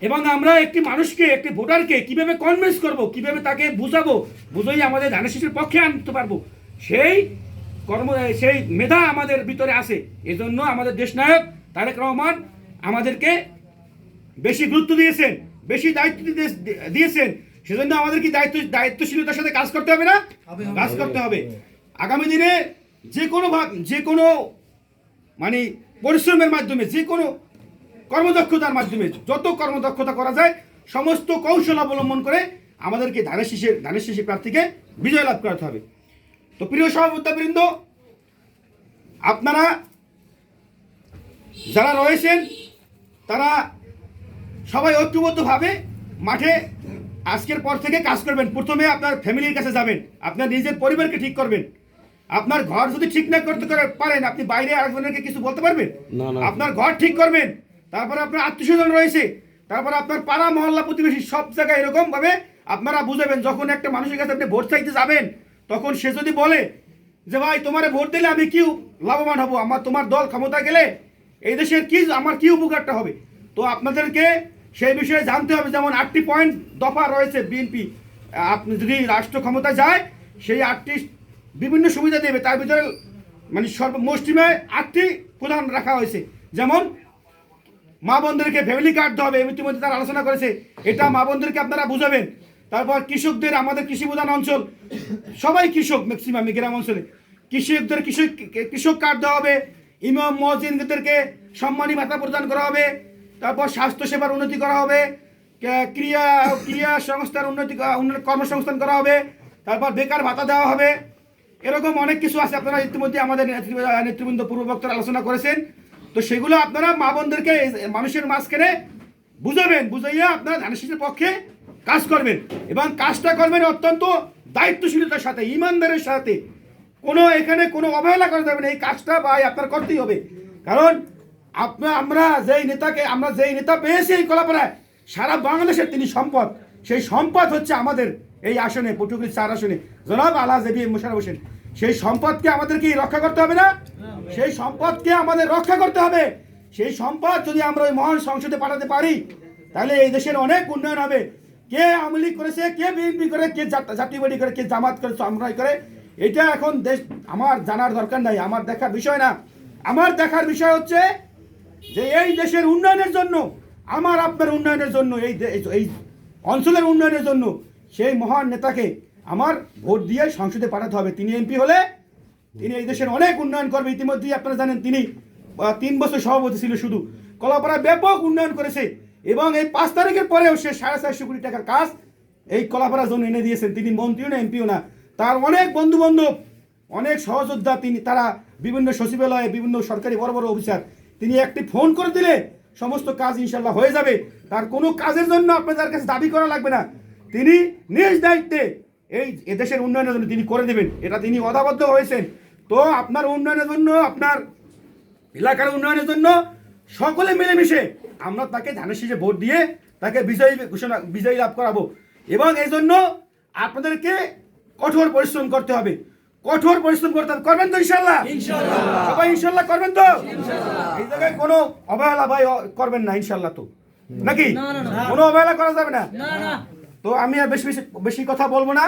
এবং আমরা একটি মানুষকে, একটি ভোটারকে কিভাবে কনভিন্স করব, কিভাবে তাকে বুঝাবো, বুঝাই আমাদের ধানের শীষের পক্ষে আনতে পারবো, সেই সেই মেধা আমাদের ভিতরে আছে। এজন্য আমাদের দেশনায়ক তারেক রহমান আমাদেরকে বেশি গুরুত্ব দিয়েছেন, বেশি দায়িত্ব দিয়েছেন। সেজন্য আমাদের কি দায়িত্বশীলতার সাথে কাজ করতে হবে না? কাজ করতে হবে। আগামী দিনে যে কোনো মানে পরিশ্রমের মাধ্যমে, যে কোনো কর্মদক্ষতার মাধ্যমে, যত কর্মদক্ষতা করা যায় সমস্ত কৌশল অবলম্বন করে আমাদেরকে ধানের শীষের প্রার্থীকে বিজয় লাভ করাতে হবে। তো প্রিয় সহযোদ্ধাবৃন্দ, আপনারা যারা রয়েছেন তারা সবাই ঐক্যবদ্ধভাবে মাঠে আজকের পর থেকে কাজ করবেন। প্রথমে আপনার ফ্যামিলির কাছে যাবেন, আপনার নিজের পরিবারকে ঠিক করবেন। আপনার ঘর যদি ঠিক না করতে পারেন, আপনি বাইরে আরেকজনকে কিছু বলতে পারবেন? আপনার ঘর ঠিক করবেন, তারপরে আপনার আত্মীয়স্বজন রয়েছে, তারপরে আপনার পাড়া মহল্লা প্রতিবেশী, সব জায়গায় এরকমভাবে আপনারা বুঝাবেন। যখন একটা মানুষের কাছে আপনি ভোট চাইতে যাবেন, তখন সে যদি বলে যে ভাই তোমারে ভোট দিলে আমি কি লাভবান হব, তোমার দল ক্ষমতা গেলে এই দেশের আমার কি উপকারটা হবে, তো আপনাদেরকে সেই বিষয়ে জানতে হবে। যেমন 8টি পয়েন্ট দফা রয়েছে বিএনপি, আপনি যদি রাষ্ট্র ক্ষমতা যায় সেই 8টি বিভিন্ন সুবিধা দেবে। তার ভিতরে মানে সর্বমোষ্টিমে 8টি প্রধান রাখা হয়েছে। যেমন মা বোনদেরকে ফ্যামিলি কার্ড দেওয়া হবে, ইতিমধ্যে তারা আলোচনা করেছে, এটা মা বোনদেরকে আপনারা বুঝাবেন। তারপর কৃষকদের, আমাদের কৃষি প্রধান অঞ্চল, সবাই কৃষক, ম্যাক্সিমাম গ্রাম অঞ্চলে কৃষকদের কৃষক কার্ড দেওয়া হবে। ইমাম মুয়াজ্জিনদেরকে সম্মানী ভাতা প্রদান করা হবে। তারপর স্বাস্থ্যসেবার উন্নতি করা হবে, ক্রিয়া সংস্থার কর্মসংস্থান করা হবে, তারপর বেকার ভাতা দেওয়া হবে। এরকম অনেক কিছু আছে, আপনারা ইতিমধ্যে আমাদের নেতৃবৃন্দ পূর্ববক্তারা আলোচনা করেছেন। তো সেগুলো আপনারা মা বোনদেরকে মানুষের মাঝখানে বুঝাবেন, বুঝাইয়া আপনারা ধানের শীষের পক্ষে কাজ করবেন। এবং কাজটা করবেন অত্যন্ত দায়িত্বশীলতার সাথে, ইমানদারের সাথে। এখানে কোনো অবহেলা করা যাবে না, এই কাজটা ভাই আপনার করতেই হবে। কারণ আমরা যেই নেতা পেয়েছি এই কলাপাড়ায়, সারা বাংলাদেশের তিনি সম্পদ। সেই সম্পদ হচ্ছে আমাদের এই আসনে, পটুয়াখালী 4 আসনে জনাব আলহাজ এবিএম মোশাররফ হোসেন। সেই সম্পদকে আমাদেরকে রক্ষা করতে হবে না? সেই সম্পদকে আমাদের রক্ষা করতে হবে। সেই সম্পদ যদি আমরা ওই মহান সংসদে পাঠাতে পারি, তাহলে এই দেশের অনেক উন্নয়ন হবে। কে আওয়ামী লীগ করেছে, কে বিএনপি করে, কে জাতীয়বাদী করে, কে জামাত করে, চরমরাই করে, এটা এখন আমার জানার দরকার নাই, আমার দেখার বিষয় না। আমার দেখার বিষয় হচ্ছে যে এই দেশের উন্নয়নের জন্য, আমার আপনার উন্নয়নের জন্য, এই অঞ্চলের উন্নয়নের জন্য সেই মহান নেতাকে আমার ভোট দিয়ে সংসদে পাঠাতে হবে। তিনি এমপি হলে তিনি এই দেশের অনেক উন্নয়ন করবে। ইতিমধ্যেই আপনারা জানেন তিনি 3 বছর সভাপতি ছিল, শুধু কলাপাড়া ব্যাপক উন্নয়ন করেছে। এবং এই 5 তারিখের পরেও সে 450 কোটি টাকার কাজ এই কলাপাড়ার জন্য এনে দিয়েছেন। তিনি মন্ত্রীও না, এমপিও না, তার অনেক বন্ধু বান্ধব, অনেক সহযোদ্ধা, তারা বিভিন্ন সচিবালয়ে, বিভিন্ন সরকারি বড় বড় অফিসার, তিনি একটি ফোন করে দিলে সমস্ত কাজ ইনশাল্লাহ হয়ে যাবে। তার কোনো কাজের জন্য আপনাদের কাছে দাবি করা লাগবে না, তিনি নিজ দায়িত্বে এদেশের উন্নয়নের জন্য তিনি করে দেবেন। এটা তিনি অদাবদ্ধ হয়েছেন। তো আপনার উন্নয়নের জন্য, আপনার এলাকার উন্নয়নের জন্য সকলে মিলেমিশে আমরা তাকে ধানের শীষে ভোট দিয়ে তাকে বিজয়ী লাভ করাবো। এবং এই জন্য আপনাদেরকে কঠোর পরিশ্রম করতে হবে, কঠোর পরিশ্রম করতে হবে। করবেন তো ইনশাল্লাহ? সবাই ইনশাল্লাহ করবেন তো? এই জায়গায় কোনো অবহেলা ভাই করবেন না ইনশাল্লাহ, তো নাকি কোনো অবহেলা করা যাবে না। তো আমি আর বেশি কথা বলবো না।